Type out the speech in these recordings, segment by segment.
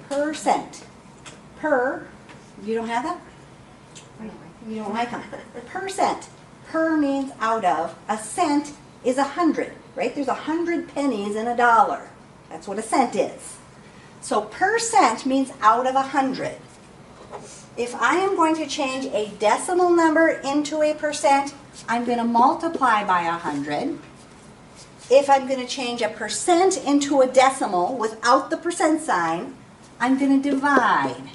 percent. Per, you don't have that? You don't like them. Percent. Per means out of. A cent is 100, right? There's 100 pennies in a dollar. That's what a cent is. So percent means out of 100. If I am going to change a decimal number into a percent, I'm going to multiply by 100. If I'm going to change a percent into a decimal without the percent sign, I'm going to divide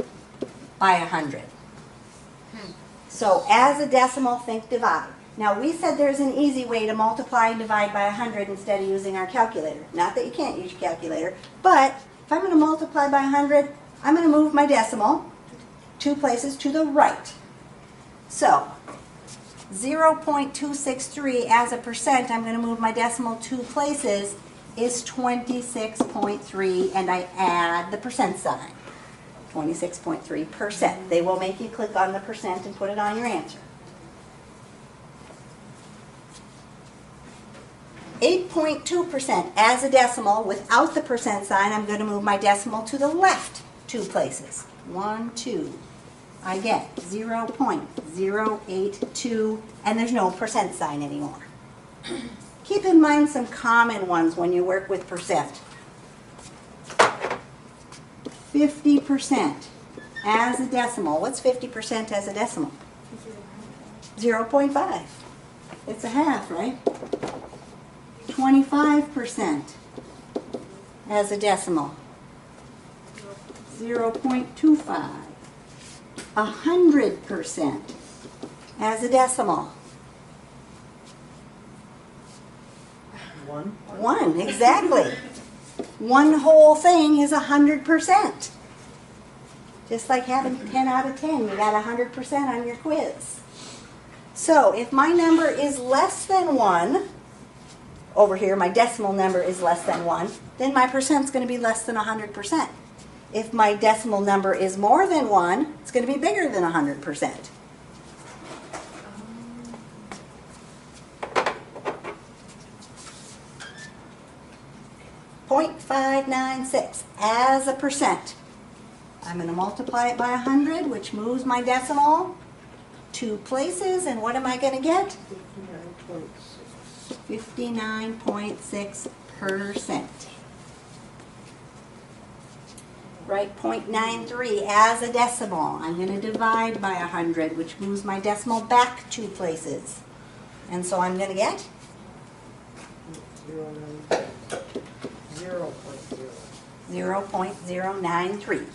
by 100. So as a decimal, think divide. Now we said there's an easy way to multiply and divide by 100 instead of using our calculator. Not that you can't use your calculator, but if I'm going to multiply by 100, I'm going to move my decimal 2 places to the right. So 0.263 as a percent, I'm going to move my decimal 2 places, is 26.3, and I add the percent sign. 26.3%. They will make you click on the percent and put it on your answer. 8.2% as a decimal without the percent sign, I'm going to move my decimal to the left 2 places. 1, 2. I get 0.082, and there's no percent sign anymore. Keep in mind some common ones when you work with percent. 50% as a decimal. What's 50% as a decimal? 0.5. It's a half, right? 25% as a decimal. 0.25. 100% as a decimal. 1, exactly. One whole thing is 100%. Just like having 10 out of 10, you got 100% on your quiz. So if my number is less than 1, over here my decimal number is less than 1, then my percent's going to be less than 100%. If my decimal number is more than 1, it's going to be bigger than 100%. .596 as a percent. I'm going to multiply it by 100, which moves my decimal 2 places, and what am I going to get? 59.6%. Write .93 as a decimal. I'm going to divide by 100, which moves my decimal back 2 places. And so I'm going to get 0.093.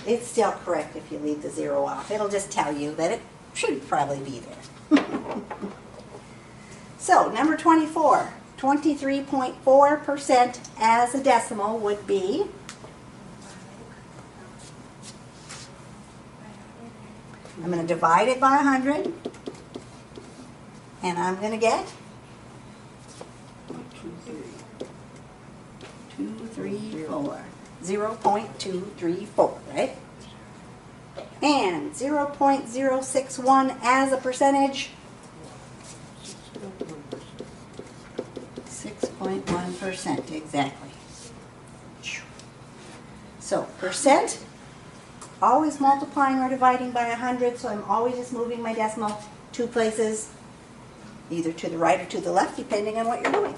It's still correct if you leave the 0 off. It'll just tell you that it should probably be there. So, number 24, 23.4% as a decimal would be I'm going to divide it by 100, and I'm going to get 0.234, right? And 0.061 as a percentage, 6.1%, exactly. So, percent, always multiplying or dividing by 100, so I'm always just moving my decimal 2 places, either to the right or to the left, depending on what you're doing.